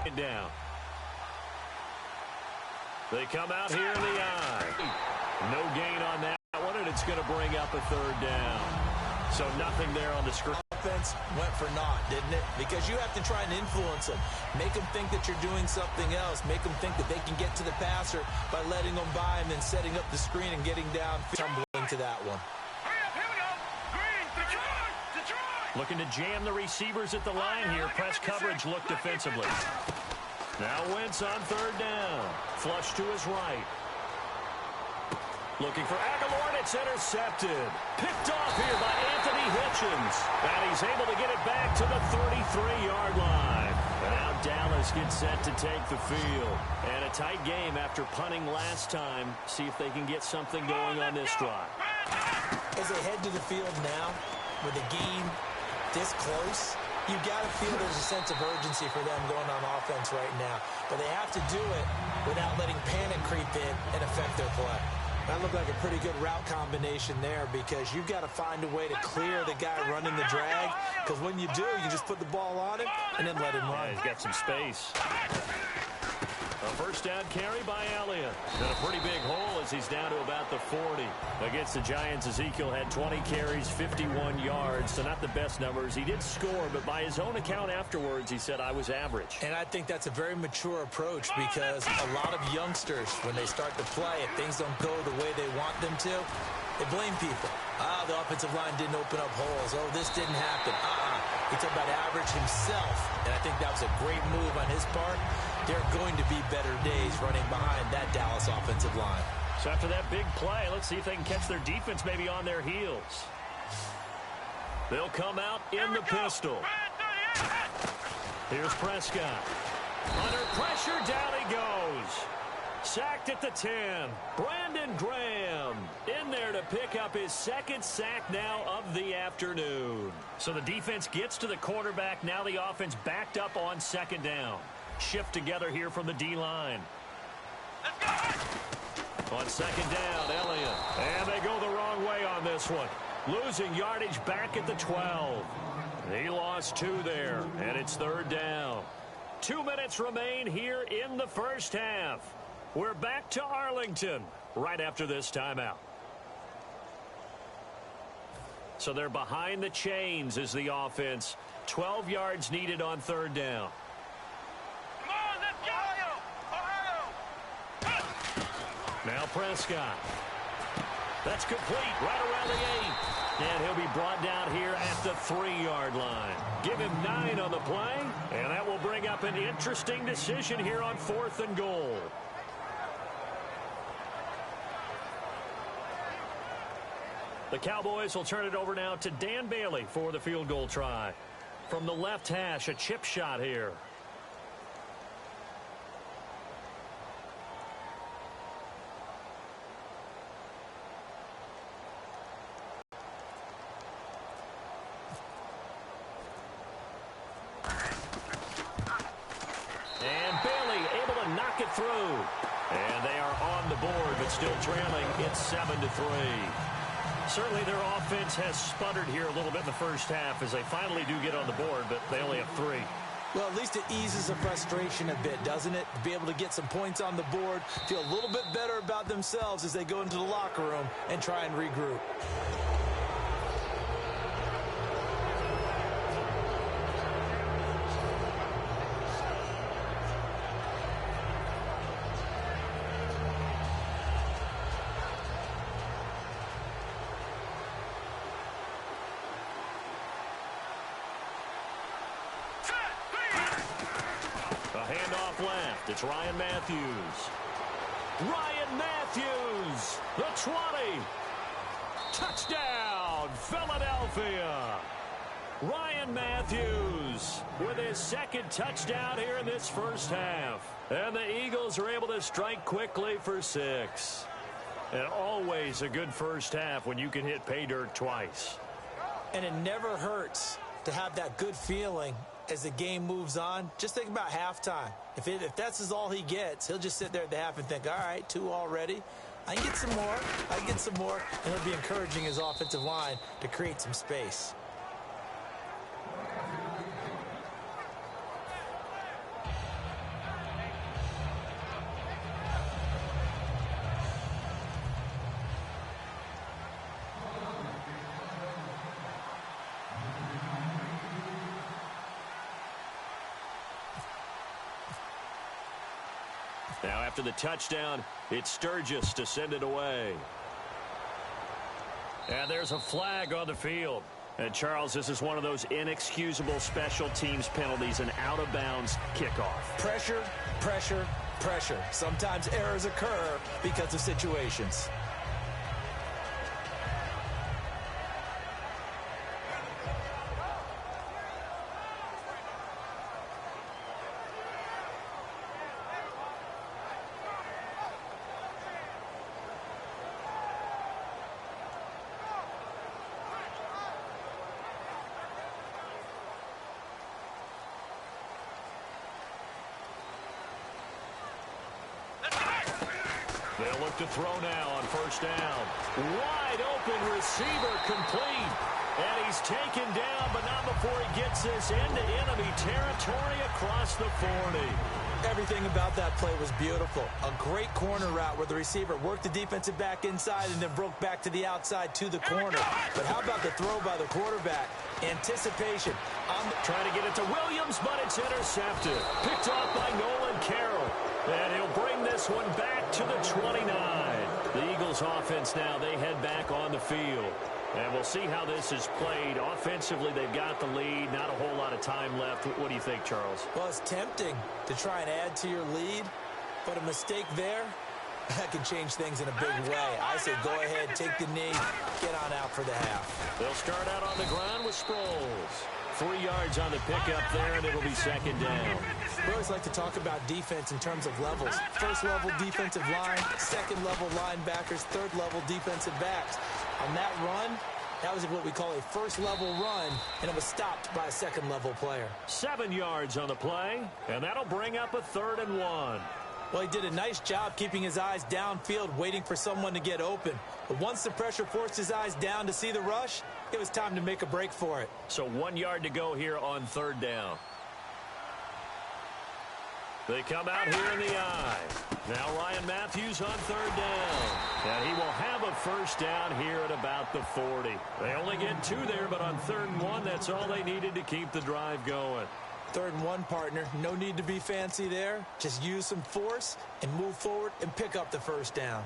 Down. They come out here in the eye. No gain on that one, and it's going to bring up a third down. So nothing there on the screen. Offense went for naught, didn't it? Because you have to try and influence them. Make them think that you're doing something else. Make them think that they can get to the passer by letting them by and then setting up the screen and getting down, tumbling to that one. Looking to jam the receivers at the line here. Press coverage look defensively. Now Wentz on third down. Flush to his right. Looking for Aguilar, and it's intercepted. Picked off here by Anthony Hitchens. And he's able to get it back to the 33-yard line. And now Dallas gets set to take the field. And a tight game after punting last time. See if they can get something going on this drive. As they head to the field now, with the game this close, you got to feel there's a sense of urgency for them going on offense right now. But they have to do it without letting panic creep in and affect their play. That looked like a pretty good route combination there because you've got to find a way to clear the guy running the drag, because when you do, you just put the ball on him and then let him run. Yeah, he's got some space. A first down carry by Elliott. Got a pretty big hole as he's down to about the 40. Against the Giants, Ezekiel had 20 carries, 51 yards, so not the best numbers. He did score, but by his own account afterwards, he said, I was average. And I think that's a very mature approach because a lot of youngsters, when they start to play, if things don't go the way they want them to, they blame people. The offensive line didn't open up holes. Oh, this didn't happen. He talked about average himself, and I think that was a great move on his part. There are going to be better days running behind that Dallas offensive line. So after that big play, let's see if they can catch their defense maybe on their heels. They'll come out in the pistol. Here's Prescott. Under pressure, down he goes. Sacked at the 10. Brandon Graham in there to pick up his second sack now of the afternoon. So the defense gets to the quarterback. Now the offense backed up on second down. Shift together here from the D-line. On second down, Elliott. And they go the wrong way on this one. Losing yardage back at the 12. He lost 2 there, and it's third down. 2 minutes remain here in the first half. We're back to Arlington right after this timeout. So they're behind the chains as the offense. 12 yards needed on third down. Come on, let's go! Ohio! Now Prescott. That's complete right around the 8. And he'll be brought down here at the 3-yard line. Give him 9 on the play. And that will bring up an interesting decision here on 4th and goal. The Cowboys will turn it over now to Dan Bailey for the field goal try. From the left hash, a chip shot here. And Bailey able to knock it through. And they are on the board, but still trailing. It's 7-3. Certainly their offense has sputtered here a little bit in the first half as they finally do get on the board, but they only have 3. Well, at least it eases the frustration a bit, doesn't it? To be able to get some points on the board, feel a little bit better about themselves as they go into the locker room and try and regroup. It's Ryan Matthews. Ryan Matthews, the 20. Touchdown, Philadelphia. Ryan Matthews with his second touchdown here in this first half. And the Eagles are able to strike quickly for 6. And always a good first half when you can hit pay dirt twice. And it never hurts to have that good feeling as the game moves on. Just think about halftime. If that's all he gets, he'll just sit there at the half and think, all right, 2 already. I can get some more. I can get some more. And he'll be encouraging his offensive line to create some space. Now after the touchdown, it's Sturgis to send it away. And there's a flag on the field. And, Charles, this is one of those inexcusable special teams penalties, an out-of-bounds kickoff. Pressure, pressure, pressure. Sometimes errors occur because of situations. They'll look to throw now on first down. Wide open receiver complete. And he's taken down, but not before he gets this into enemy territory across the 40. Everything about that play was beautiful. A great corner route where the receiver worked the defensive back inside and then broke back to the outside to the corner. But how about the throw by the quarterback? Anticipation. Trying to get it to Williams, but it's intercepted. Picked off by Nolan Carroll. And he'll bring this one back to the 29. The Eagles offense now, they head back on the field. And we'll see how this is played. Offensively, they've got the lead. Not a whole lot of time left. What do you think, Charles? Well, it's tempting to try and add to your lead, but a mistake there, that can change things in a big way. I say go ahead, take the knee, get on out for the half. They'll start out on the ground with Sproles. 3 yards on the pickup there, and it'll be second down. We always like to talk about defense in terms of levels. First-level defensive line, second-level linebackers, third-level defensive backs. On that run, that was what we call a first-level run, and it was stopped by a second-level player. 7 yards on the play, and that'll bring up a 3rd and 1. Well, he did a nice job keeping his eyes downfield, waiting for someone to get open. But once the pressure forced his eyes down to see the rush, it was time to make a break for it. So 1 yard to go here on 3rd down. They come out here in the eye. Now Ryan Matthews on 3rd down. And he will have a first down here at about the 40. They only get 2 there, but on 3rd and 1, that's all they needed to keep the drive going. 3rd and 1, partner. No need to be fancy there. Just use some force and move forward and pick up the first down.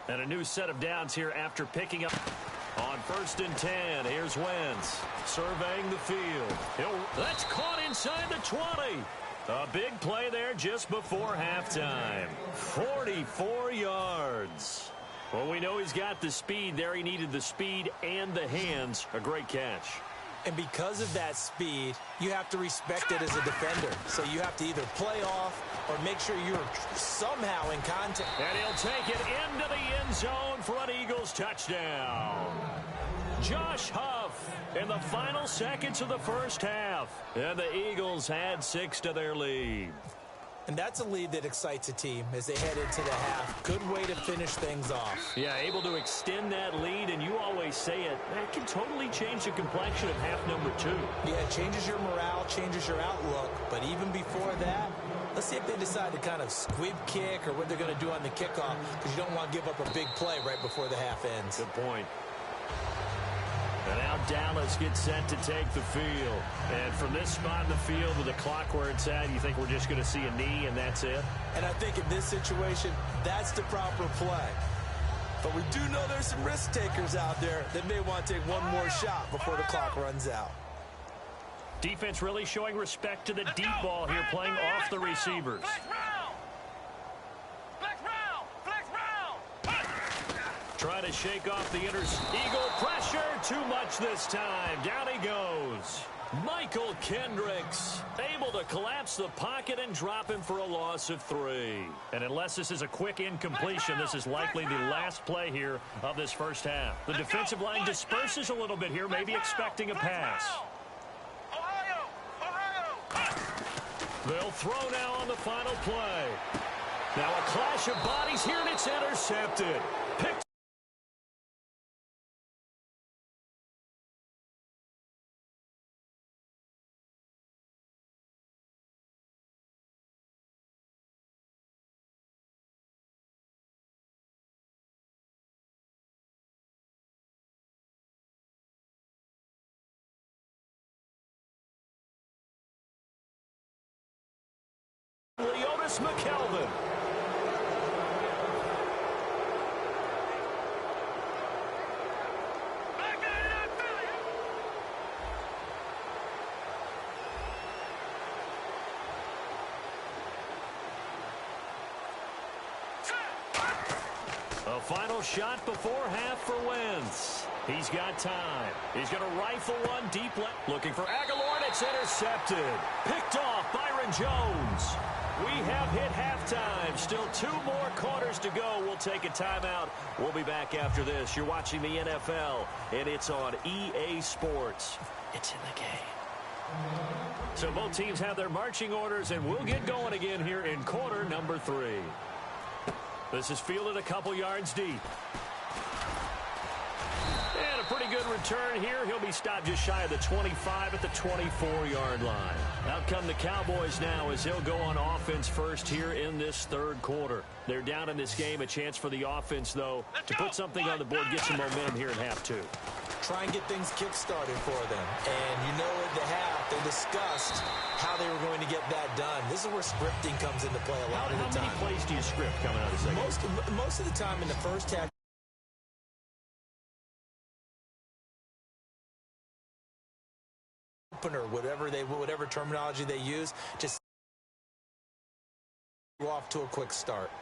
And a new set of downs here after picking up on 1st and 10. Here's Wentz surveying the field. That's caught inside the 20. A big play there just before halftime. 44 yards. Well, we know he's got the speed there. He needed the speed and the hands. A great catch. And because of that speed, you have to respect it as a defender. So you have to either play off or make sure you're somehow in contact. And he'll take it into the end zone for an Eagles touchdown. Josh Huff in the final seconds of the first half. And the Eagles add 6 to their lead. And that's a lead that excites a team as they head into the half. Good way to finish things off. Yeah, able to extend that lead, and you always say it, that can totally change the complexion of half number 2. Yeah, it changes your morale, changes your outlook. But even before that, let's see if they decide to kind of squib kick or what they're going to do on the kickoff, because you don't want to give up a big play right before the half ends. Good point. And now Dallas gets set to take the field. And from this spot in the field with the clock where it's at, you think we're just going to see a knee and that's it? And I think in this situation, that's the proper play. But we do know there's some risk takers out there that may want to take one more shot before the clock runs out. Defense really showing respect to the deep ball here, playing off the receivers. Try to shake off the Eagle pressure. Too much this time. Down he goes. Michael Kendricks able to collapse the pocket and drop him for a loss of 3. And unless this is a quick incompletion, this is likely the last play here of this first half. The defensive line disperses a little bit here, maybe expecting a pass. They'll throw now on the final play. Now a clash of bodies here, and it's intercepted. Picked Wes McKelvin. A final shot before half for Wentz. He's got time. He's going to rifle one deep left. Looking for Aguilar, and it's intercepted. Picked off Byron Jones. We have hit halftime. Still 2 more quarters to go. We'll take a timeout. We'll be back after this. You're watching the NFL, and it's on EA Sports. It's in the game. So both teams have their marching orders, and we'll get going again here in quarter number 3. This is fielded a couple yards deep. And a pretty good return here. He'll be stopped just shy of the 25 at the 24-yard line. Out come the Cowboys now as he'll go on offense first here in this third quarter. They're down in this game. A chance for the offense, though, to put something on the board, get some momentum here in half 2. Try and get things kick-started for them. And you know at the half, they discussed how they were going to get that done. This is where scripting comes into play a lot of the time. How many plays do you script coming out of the second? Most of the time in the first half, or whatever terminology they use, just off to a quick start.